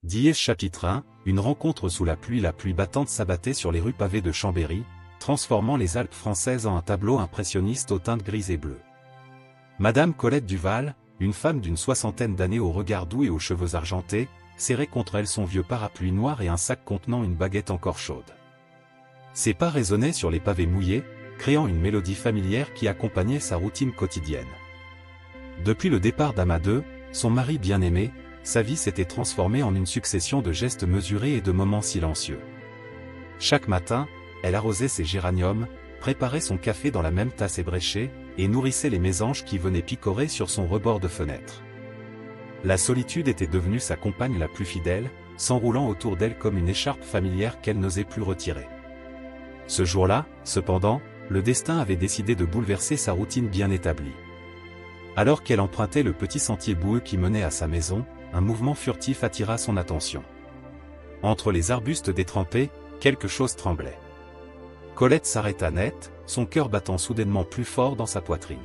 Dièse chapitre 1, une rencontre sous la pluie battante s'abattait sur les rues pavées de Chambéry, transformant les Alpes françaises en un tableau impressionniste aux teintes grises et bleues. Madame Colette Duval, une femme d'une soixantaine d'années au regard doux et aux cheveux argentés, serrait contre elle son vieux parapluie noir et un sac contenant une baguette encore chaude. Ses pas résonnaient sur les pavés mouillés, créant une mélodie familière qui accompagnait sa routine quotidienne. Depuis le départ d'Amadeu, son mari bien-aimé, sa vie s'était transformée en une succession de gestes mesurés et de moments silencieux. Chaque matin, elle arrosait ses géraniums, préparait son café dans la même tasse ébréchée, et nourrissait les mésanges qui venaient picorer sur son rebord de fenêtre. La solitude était devenue sa compagne la plus fidèle, s'enroulant autour d'elle comme une écharpe familière qu'elle n'osait plus retirer. Ce jour-là, cependant, le destin avait décidé de bouleverser sa routine bien établie. Alors qu'elle empruntait le petit sentier boueux qui menait à sa maison, un mouvement furtif attira son attention. Entre les arbustes détrempés, quelque chose tremblait. Colette s'arrêta net, son cœur battant soudainement plus fort dans sa poitrine.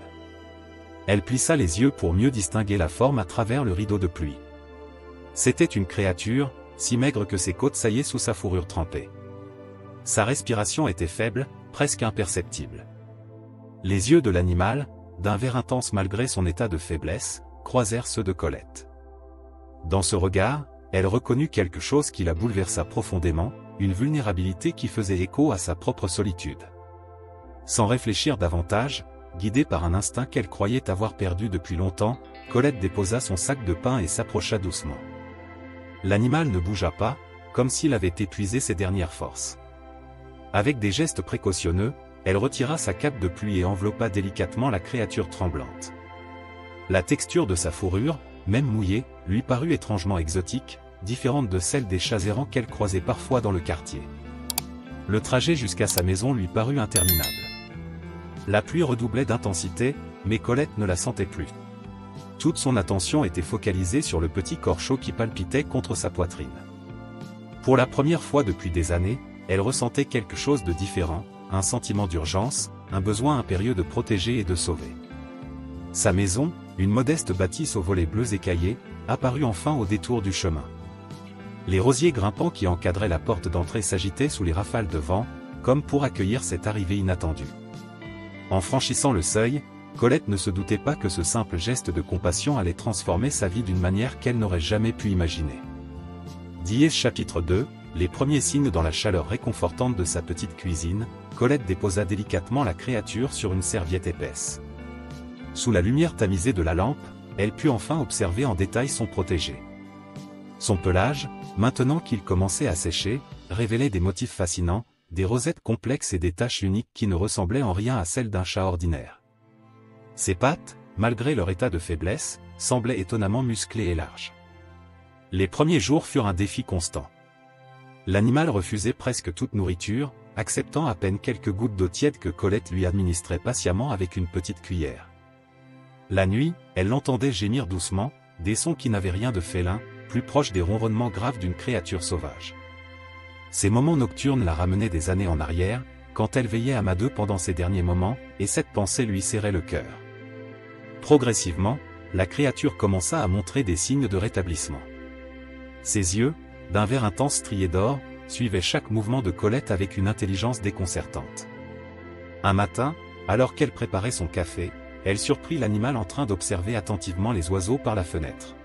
Elle plissa les yeux pour mieux distinguer la forme à travers le rideau de pluie. C'était une créature, si maigre que ses côtes saillaient sous sa fourrure trempée. Sa respiration était faible, presque imperceptible. Les yeux de l'animal, d'un vert intense malgré son état de faiblesse, croisèrent ceux de Colette. Dans ce regard, elle reconnut quelque chose qui la bouleversa profondément, une vulnérabilité qui faisait écho à sa propre solitude. Sans réfléchir davantage, guidée par un instinct qu'elle croyait avoir perdu depuis longtemps, Colette déposa son sac de pain et s'approcha doucement. L'animal ne bougea pas, comme s'il avait épuisé ses dernières forces. Avec des gestes précautionneux, elle retira sa cape de pluie et enveloppa délicatement la créature tremblante. La texture de sa fourrure, même mouillée, lui parut étrangement exotique, différente de celle des chats errants qu'elle croisait parfois dans le quartier. Le trajet jusqu'à sa maison lui parut interminable. La pluie redoublait d'intensité, mais Colette ne la sentait plus. Toute son attention était focalisée sur le petit corps chaud qui palpitait contre sa poitrine. Pour la première fois depuis des années, elle ressentait quelque chose de différent, un sentiment d'urgence, un besoin impérieux de protéger et de sauver. Sa maison, une modeste bâtisse aux volets bleus écaillés, apparut enfin au détour du chemin. Les rosiers grimpants qui encadraient la porte d'entrée s'agitaient sous les rafales de vent, comme pour accueillir cette arrivée inattendue. En franchissant le seuil, Colette ne se doutait pas que ce simple geste de compassion allait transformer sa vie d'une manière qu'elle n'aurait jamais pu imaginer. Dièse chapitre 2, les premiers signes dans la chaleur réconfortante de sa petite cuisine, Colette déposa délicatement la créature sur une serviette épaisse. Sous la lumière tamisée de la lampe, elle put enfin observer en détail son protégé. Son pelage, maintenant qu'il commençait à sécher, révélait des motifs fascinants, des rosettes complexes et des taches uniques qui ne ressemblaient en rien à celles d'un chat ordinaire. Ses pattes, malgré leur état de faiblesse, semblaient étonnamment musclées et larges. Les premiers jours furent un défi constant. L'animal refusait presque toute nourriture, acceptant à peine quelques gouttes d'eau tiède que Colette lui administrait patiemment avec une petite cuillère. La nuit, elle l'entendait gémir doucement, des sons qui n'avaient rien de félin, plus proches des ronronnements graves d'une créature sauvage. Ces moments nocturnes la ramenaient des années en arrière, quand elle veillait à Amadeu pendant ses derniers moments, et cette pensée lui serrait le cœur. Progressivement, la créature commença à montrer des signes de rétablissement. Ses yeux, d'un vert intense strié d'or, suivaient chaque mouvement de Colette avec une intelligence déconcertante. Un matin, alors qu'elle préparait son café, elle surprit l'animal en train d'observer attentivement les oiseaux par la fenêtre.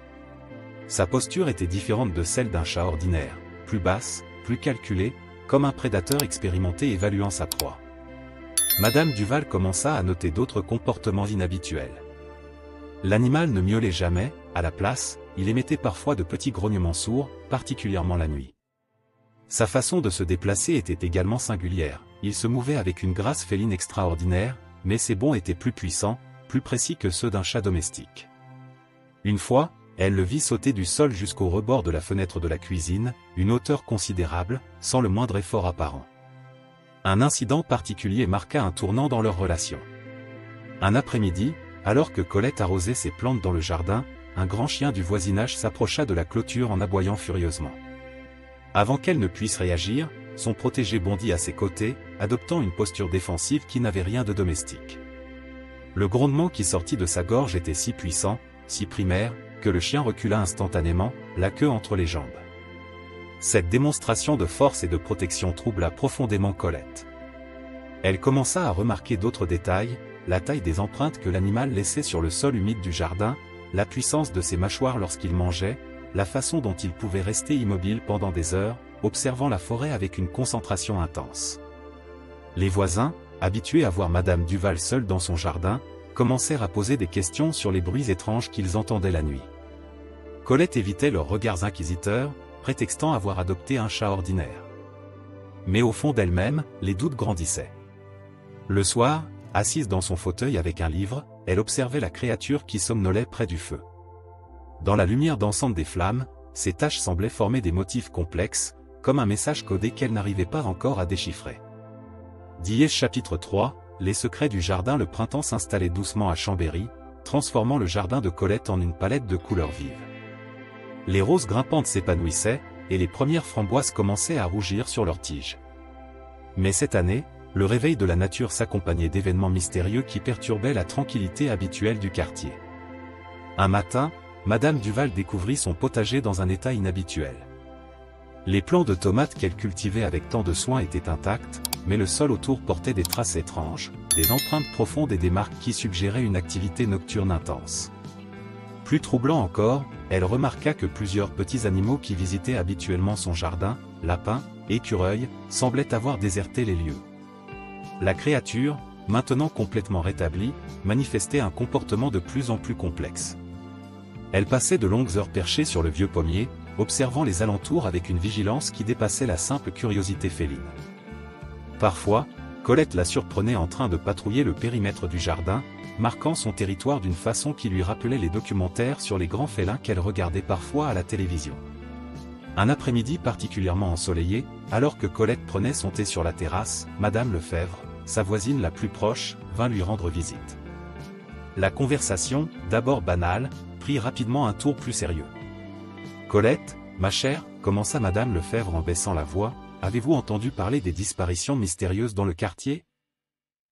Sa posture était différente de celle d'un chat ordinaire, plus basse, plus calculée, comme un prédateur expérimenté évaluant sa proie. Madame Duval commença à noter d'autres comportements inhabituels. L'animal ne miaulait jamais, à la place, il émettait parfois de petits grognements sourds, particulièrement la nuit. Sa façon de se déplacer était également singulière, il se mouvait avec une grâce féline extraordinaire, mais ses bonds étaient plus puissants, plus précis que ceux d'un chat domestique. Une fois, elle le vit sauter du sol jusqu'au rebord de la fenêtre de la cuisine, une hauteur considérable, sans le moindre effort apparent. Un incident particulier marqua un tournant dans leur relation. Un après-midi, alors que Colette arrosait ses plantes dans le jardin, un grand chien du voisinage s'approcha de la clôture en aboyant furieusement. Avant qu'elle ne puisse réagir, son protégé bondit à ses côtés, adoptant une posture défensive qui n'avait rien de domestique. Le grondement qui sortit de sa gorge était si puissant, si primaire, que le chien recula instantanément, la queue entre les jambes. Cette démonstration de force et de protection troubla profondément Colette. Elle commença à remarquer d'autres détails, la taille des empreintes que l'animal laissait sur le sol humide du jardin, la puissance de ses mâchoires lorsqu'il mangeait, la façon dont il pouvait rester immobile pendant des heures, observant la forêt avec une concentration intense. Les voisins, habitués à voir Madame Duval seule dans son jardin, commencèrent à poser des questions sur les bruits étranges qu'ils entendaient la nuit. Colette évitait leurs regards inquisiteurs, prétextant avoir adopté un chat ordinaire. Mais au fond d'elle-même, les doutes grandissaient. Le soir, assise dans son fauteuil avec un livre, elle observait la créature qui somnolait près du feu. Dans la lumière dansante des flammes, ses taches semblaient former des motifs complexes, comme un message codé qu'elle n'arrivait pas encore à déchiffrer. Dièse chapitre 3, les secrets du jardin. Le printemps s'installait doucement à Chambéry, transformant le jardin de Colette en une palette de couleurs vives. Les roses grimpantes s'épanouissaient, et les premières framboises commençaient à rougir sur leurs tiges. Mais cette année, le réveil de la nature s'accompagnait d'événements mystérieux qui perturbaient la tranquillité habituelle du quartier. Un matin, Madame Duval découvrit son potager dans un état inhabituel. Les plants de tomates qu'elle cultivait avec tant de soin étaient intacts, mais le sol autour portait des traces étranges, des empreintes profondes et des marques qui suggéraient une activité nocturne intense. Plus troublant encore, elle remarqua que plusieurs petits animaux qui visitaient habituellement son jardin, lapins, écureuils, semblaient avoir déserté les lieux. La créature, maintenant complètement rétablie, manifestait un comportement de plus en plus complexe. Elle passait de longues heures perchée sur le vieux pommier, observant les alentours avec une vigilance qui dépassait la simple curiosité féline. Parfois, Colette la surprenait en train de patrouiller le périmètre du jardin, marquant son territoire d'une façon qui lui rappelait les documentaires sur les grands félins qu'elle regardait parfois à la télévision. Un après-midi particulièrement ensoleillé, alors que Colette prenait son thé sur la terrasse, Madame Lefebvre, sa voisine la plus proche, vint lui rendre visite. La conversation, d'abord banale, prit rapidement un tour plus sérieux. « Colette, ma chère, commença Madame Lefebvre en baissant la voix, avez-vous entendu parler des disparitions mystérieuses dans le quartier?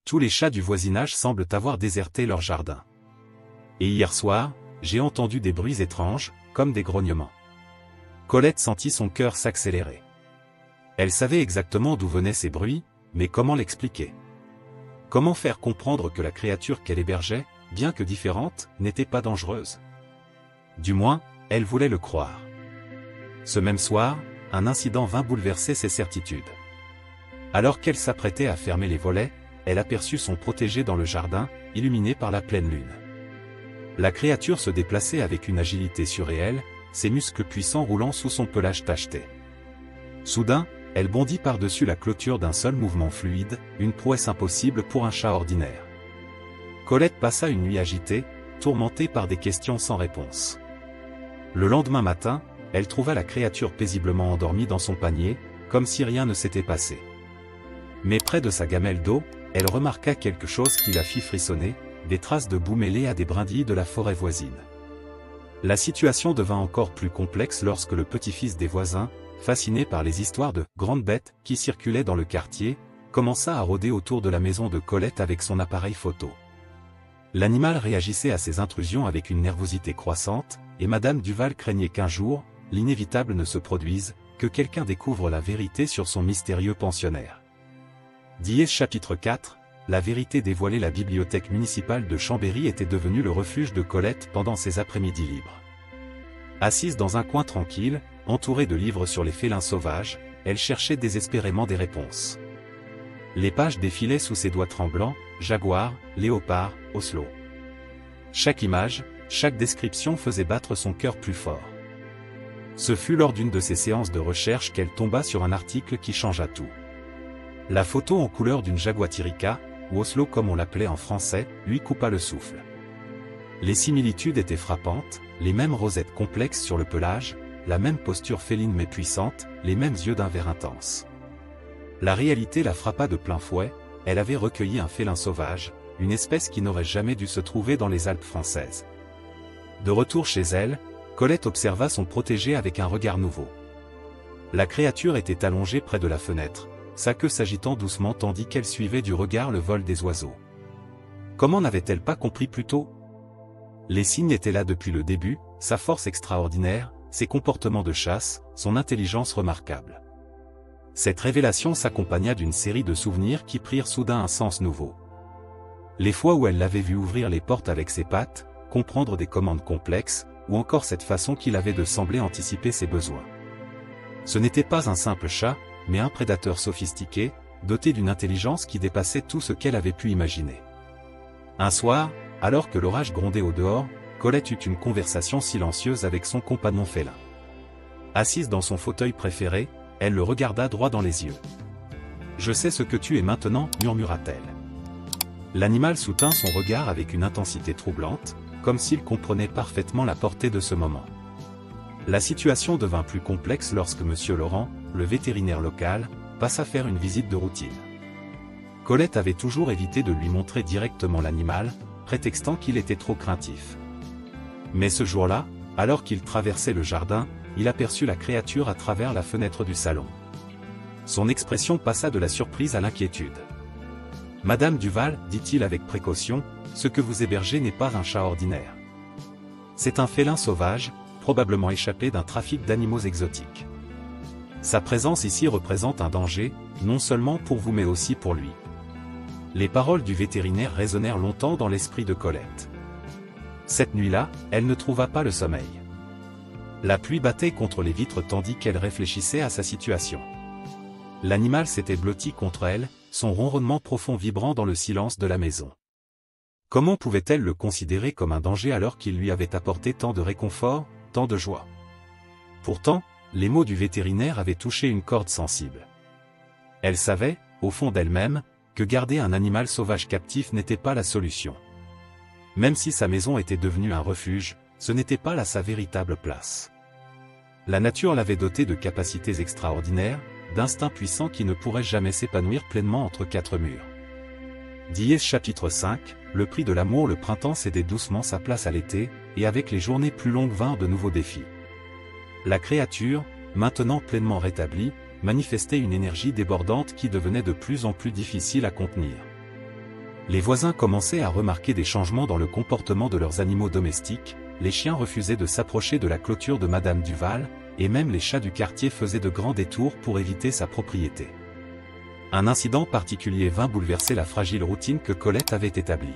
Tous les chats du voisinage semblent avoir déserté leur jardin. Et hier soir, j'ai entendu des bruits étranges, comme des grognements. » Colette sentit son cœur s'accélérer. Elle savait exactement d'où venaient ces bruits, mais comment l'expliquer? Comment faire comprendre que la créature qu'elle hébergeait, bien que différente, n'était pas dangereuse? Du moins, elle voulait le croire. Ce même soir, un incident vint bouleverser ses certitudes. Alors qu'elle s'apprêtait à fermer les volets, elle aperçut son protégé dans le jardin, illuminé par la pleine lune. La créature se déplaçait avec une agilité surréelle, ses muscles puissants roulant sous son pelage tacheté. Soudain, elle bondit par-dessus la clôture d'un seul mouvement fluide, une prouesse impossible pour un chat ordinaire. Colette passa une nuit agitée, tourmentée par des questions sans réponse. Le lendemain matin, elle trouva la créature paisiblement endormie dans son panier, comme si rien ne s'était passé. Mais près de sa gamelle d'eau, elle remarqua quelque chose qui la fit frissonner, des traces de boue mêlées à des brindilles de la forêt voisine. La situation devint encore plus complexe lorsque le petit-fils des voisins, fasciné par les histoires de « grandes bêtes » qui circulaient dans le quartier, commença à rôder autour de la maison de Colette avec son appareil photo. L'animal réagissait à ces intrusions avec une nervosité croissante, et Madame Duval craignait qu'un jour, l'inévitable ne se produise, que quelqu'un découvre la vérité sur son mystérieux pensionnaire. Dièse chapitre 4, la vérité dévoilée. La bibliothèque municipale de Chambéry était devenue le refuge de Colette pendant ses après-midi libres. Assise dans un coin tranquille, entourée de livres sur les félins sauvages, elle cherchait désespérément des réponses. Les pages défilaient sous ses doigts tremblants, jaguar, léopard, ocelot. Chaque image, chaque description faisait battre son cœur plus fort. Ce fut lors d'une de ces séances de recherche qu'elle tomba sur un article qui changea tout. La photo en couleur d'une jaguatirica, ou ocelot comme on l'appelait en français, lui coupa le souffle. Les similitudes étaient frappantes, les mêmes rosettes complexes sur le pelage, la même posture féline mais puissante, les mêmes yeux d'un vert intense. La réalité la frappa de plein fouet, elle avait recueilli un félin sauvage, une espèce qui n'aurait jamais dû se trouver dans les Alpes françaises. De retour chez elle, Colette observa son protégé avec un regard nouveau. La créature était allongée près de la fenêtre, sa queue s'agitant doucement tandis qu'elle suivait du regard le vol des oiseaux. Comment n'avait-elle pas compris plus tôt? Les signes étaient là depuis le début, sa force extraordinaire, ses comportements de chasse, son intelligence remarquable. Cette révélation s'accompagna d'une série de souvenirs qui prirent soudain un sens nouveau. Les fois où elle l'avait vu ouvrir les portes avec ses pattes, comprendre des commandes complexes, ou encore cette façon qu'il avait de sembler anticiper ses besoins. Ce n'était pas un simple chat, mais un prédateur sophistiqué, doté d'une intelligence qui dépassait tout ce qu'elle avait pu imaginer. Un soir, alors que l'orage grondait au dehors, Colette eut une conversation silencieuse avec son compagnon félin. Assise dans son fauteuil préféré, elle le regarda droit dans les yeux. « Je sais ce que tu es maintenant, » murmura-t-elle. L'animal soutint son regard avec une intensité troublante, comme s'il comprenait parfaitement la portée de ce moment. La situation devint plus complexe lorsque M. Laurent, le vétérinaire local, passa faire une visite de routine. Colette avait toujours évité de lui montrer directement l'animal, prétextant qu'il était trop craintif. Mais ce jour-là, alors qu'il traversait le jardin, il aperçut la créature à travers la fenêtre du salon. Son expression passa de la surprise à l'inquiétude. « Madame Duval, dit-il avec précaution, ce que vous hébergez n'est pas un chat ordinaire. C'est un félin sauvage, probablement échappé d'un trafic d'animaux exotiques. Sa présence ici représente un danger, non seulement pour vous mais aussi pour lui. » Les paroles du vétérinaire résonnèrent longtemps dans l'esprit de Colette. Cette nuit-là, elle ne trouva pas le sommeil. La pluie battait contre les vitres tandis qu'elle réfléchissait à sa situation. L'animal s'était blotti contre elle, son ronronnement profond vibrant dans le silence de la maison. Comment pouvait-elle le considérer comme un danger alors qu'il lui avait apporté tant de réconfort, tant de joie? Pourtant, les mots du vétérinaire avaient touché une corde sensible. Elle savait, au fond d'elle-même, que garder un animal sauvage captif n'était pas la solution. Même si sa maison était devenue un refuge, ce n'était pas là sa véritable place. La nature l'avait doté de capacités extraordinaires, d'instincts puissants qui ne pourraient jamais s'épanouir pleinement entre quatre murs. Diès chapitre 5, le prix de l'amour. Le printemps cédait doucement sa place à l'été, et avec les journées plus longues vinrent de nouveaux défis. La créature, maintenant pleinement rétablie, manifestait une énergie débordante qui devenait de plus en plus difficile à contenir. Les voisins commençaient à remarquer des changements dans le comportement de leurs animaux domestiques, les chiens refusaient de s'approcher de la clôture de Madame Duval, et même les chats du quartier faisaient de grands détours pour éviter sa propriété. Un incident particulier vint bouleverser la fragile routine que Colette avait établie.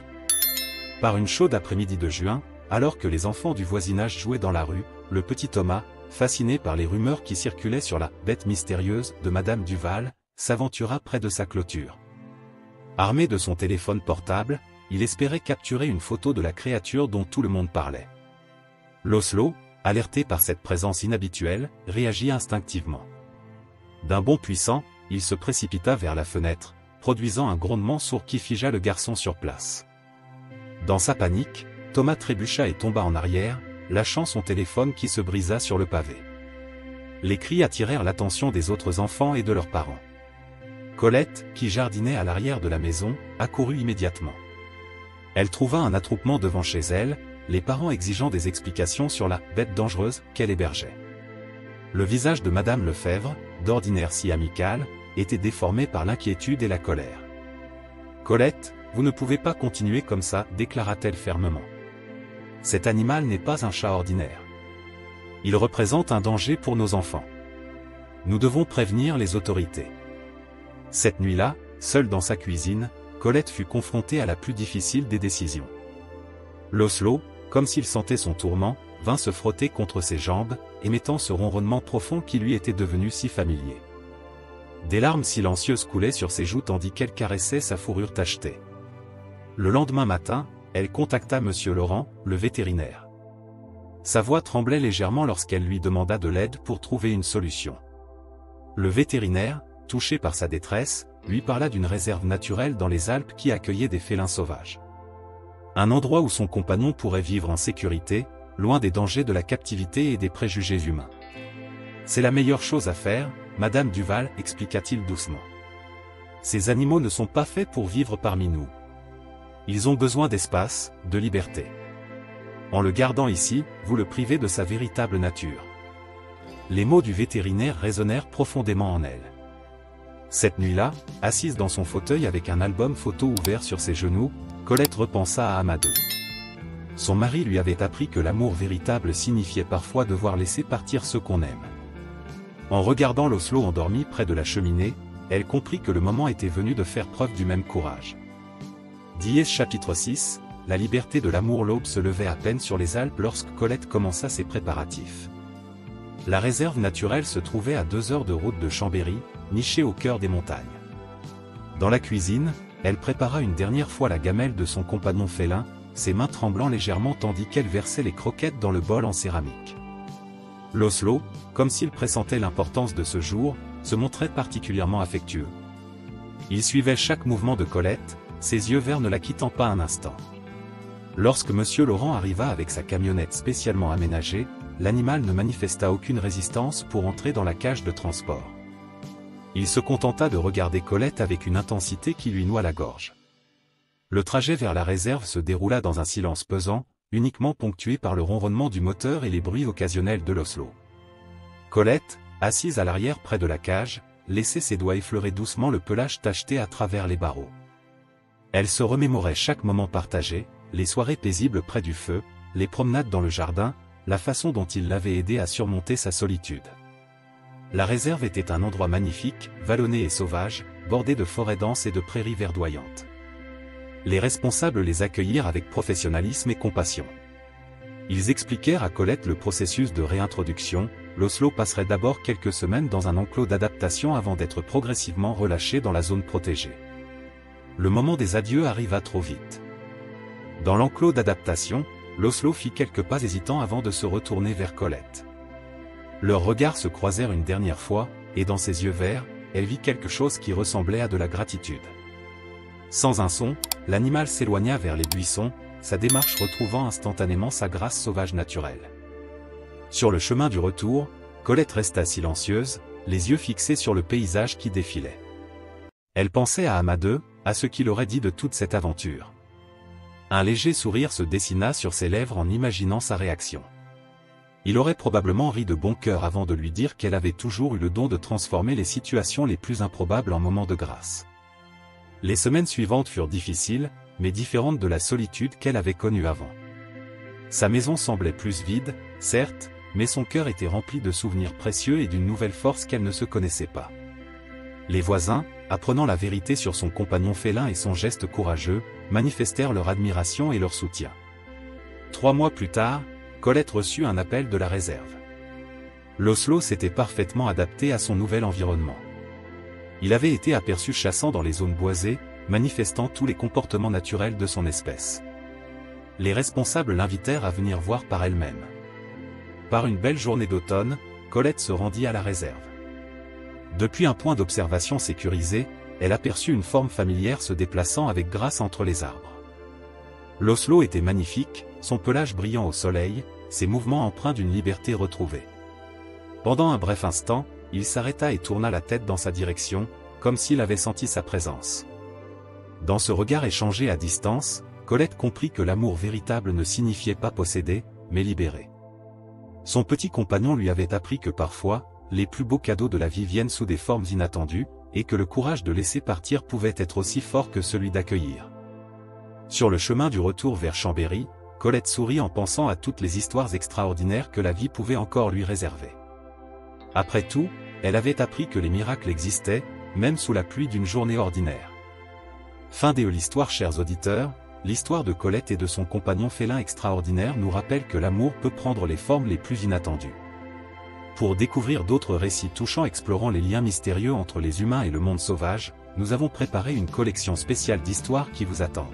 Par une chaude après-midi de juin, alors que les enfants du voisinage jouaient dans la rue, le petit Thomas, fasciné par les rumeurs qui circulaient sur la « bête mystérieuse » de Madame Duval, s'aventura près de sa clôture. Armé de son téléphone portable, il espérait capturer une photo de la créature dont tout le monde parlait. L'Oslo, alerté par cette présence inhabituelle, réagit instinctivement. D'un bond puissant, il se précipita vers la fenêtre, produisant un grondement sourd qui figea le garçon sur place. Dans sa panique, Thomas trébucha et tomba en arrière, lâchant son téléphone qui se brisa sur le pavé. Les cris attirèrent l'attention des autres enfants et de leurs parents. Colette, qui jardinait à l'arrière de la maison, accourut immédiatement. Elle trouva un attroupement devant chez elle, les parents exigeant des explications sur la « bête dangereuse » qu'elle hébergeait. Le visage de Madame Lefebvre, d'ordinaire si amical, était déformé par l'inquiétude et la colère. « Colette, vous ne pouvez pas continuer comme ça, » déclara-t-elle fermement. « Cet animal n'est pas un chat ordinaire. Il représente un danger pour nos enfants. Nous devons prévenir les autorités. » Cette nuit-là, seule dans sa cuisine, Colette fut confrontée à la plus difficile des décisions. L'Oslo, comme s'il sentait son tourment, vint se frotter contre ses jambes, émettant ce ronronnement profond qui lui était devenu si familier. Des larmes silencieuses coulaient sur ses joues tandis qu'elle caressait sa fourrure tachetée. Le lendemain matin, elle contacta M. Laurent, le vétérinaire. Sa voix tremblait légèrement lorsqu'elle lui demanda de l'aide pour trouver une solution. Le vétérinaire, touché par sa détresse, lui parla d'une réserve naturelle dans les Alpes qui accueillait des félins sauvages. Un endroit où son compagnon pourrait vivre en sécurité, loin des dangers de la captivité et des préjugés humains. « C'est la meilleure chose à faire, Madame Duval, » expliqua-t-il doucement. « Ces animaux ne sont pas faits pour vivre parmi nous. Ils ont besoin d'espace, de liberté. En le gardant ici, vous le privez de sa véritable nature. » Les mots du vétérinaire résonnèrent profondément en elle. Cette nuit-là, assise dans son fauteuil avec un album photo ouvert sur ses genoux, Colette repensa à Amadou. son mari lui avait appris que l'amour véritable signifiait parfois devoir laisser partir ceux qu'on aime. En regardant l'Oslo endormi près de la cheminée, elle comprit que le moment était venu de faire preuve du même courage. Dies chapitre 6, la liberté de l'amour. L'aube se levait à peine sur les Alpes lorsque Colette commença ses préparatifs. La réserve naturelle se trouvait à 2 heures de route de Chambéry, nichée au cœur des montagnes. Dans la cuisine, elle prépara une dernière fois la gamelle de son compagnon félin, ses mains tremblant légèrement tandis qu'elle versait les croquettes dans le bol en céramique. L'Oslo, comme s'il pressentait l'importance de ce jour, se montrait particulièrement affectueux. Il suivait chaque mouvement de Colette, ses yeux verts ne la quittant pas un instant. Lorsque Monsieur Laurent arriva avec sa camionnette spécialement aménagée, l'animal ne manifesta aucune résistance pour entrer dans la cage de transport. Il se contenta de regarder Colette avec une intensité qui lui noua la gorge. Le trajet vers la réserve se déroula dans un silence pesant, uniquement ponctué par le ronronnement du moteur et les bruits occasionnels de l'Oslo. Colette, assise à l'arrière près de la cage, laissait ses doigts effleurer doucement le pelage tacheté à travers les barreaux. Elle se remémorait chaque moment partagé, les soirées paisibles près du feu, les promenades dans le jardin, la façon dont il l'avait aidée à surmonter sa solitude. La réserve était un endroit magnifique, vallonné et sauvage, bordé de forêts denses et de prairies verdoyantes. Les responsables les accueillirent avec professionnalisme et compassion. Ils expliquèrent à Colette le processus de réintroduction. L'Oslo passerait d'abord quelques semaines dans un enclos d'adaptation avant d'être progressivement relâché dans la zone protégée. Le moment des adieux arriva trop vite. Dans l'enclos d'adaptation, l'Oslo fit quelques pas hésitants avant de se retourner vers Colette. Leurs regards se croisèrent une dernière fois, et dans ses yeux verts, elle vit quelque chose qui ressemblait à de la gratitude. Sans un son, l'animal s'éloigna vers les buissons, sa démarche retrouvant instantanément sa grâce sauvage naturelle. Sur le chemin du retour, Colette resta silencieuse, les yeux fixés sur le paysage qui défilait. Elle pensait à Amadeu, à ce qu'il aurait dit de toute cette aventure. Un léger sourire se dessina sur ses lèvres en imaginant sa réaction. Il aurait probablement ri de bon cœur avant de lui dire qu'elle avait toujours eu le don de transformer les situations les plus improbables en moments de grâce. Les semaines suivantes furent difficiles, mais différentes de la solitude qu'elle avait connue avant. Sa maison semblait plus vide, certes, mais son cœur était rempli de souvenirs précieux et d'une nouvelle force qu'elle ne se connaissait pas. Les voisins, apprenant la vérité sur son compagnon félin et son geste courageux, manifestèrent leur admiration et leur soutien. 3 mois plus tard, Colette reçut un appel de la réserve. L'Oslo s'était parfaitement adapté à son nouvel environnement. Il avait été aperçu chassant dans les zones boisées, manifestant tous les comportements naturels de son espèce. Les responsables l'invitèrent à venir voir par elle-même. Par une belle journée d'automne, Colette se rendit à la réserve. Depuis un point d'observation sécurisé, elle aperçut une forme familière se déplaçant avec grâce entre les arbres. L'Oslo était magnifique, son pelage brillant au soleil, ses mouvements empreints d'une liberté retrouvée. Pendant un bref instant, il s'arrêta et tourna la tête dans sa direction, comme s'il avait senti sa présence. Dans ce regard échangé à distance, Colette comprit que l'amour véritable ne signifiait pas posséder, mais libérer. Son petit compagnon lui avait appris que parfois, les plus beaux cadeaux de la vie viennent sous des formes inattendues, et que le courage de laisser partir pouvait être aussi fort que celui d'accueillir. Sur le chemin du retour vers Chambéry, Colette sourit en pensant à toutes les histoires extraordinaires que la vie pouvait encore lui réserver. Après tout, elle avait appris que les miracles existaient, même sous la pluie d'une journée ordinaire. Fin de l'histoire. Chers auditeurs, l'histoire de Colette et de son compagnon félin extraordinaire nous rappelle que l'amour peut prendre les formes les plus inattendues. Pour découvrir d'autres récits touchants explorant les liens mystérieux entre les humains et le monde sauvage, nous avons préparé une collection spéciale d'histoires qui vous attendent.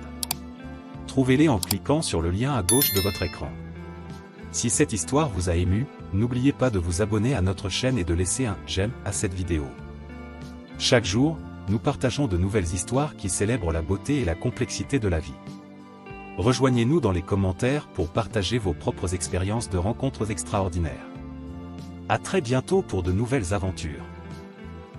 Trouvez-les en cliquant sur le lien à gauche de votre écran. Si cette histoire vous a ému, n'oubliez pas de vous abonner à notre chaîne et de laisser un « j'aime » à cette vidéo. Chaque jour, nous partageons de nouvelles histoires qui célèbrent la beauté et la complexité de la vie. Rejoignez-nous dans les commentaires pour partager vos propres expériences de rencontres extraordinaires. À très bientôt pour de nouvelles aventures.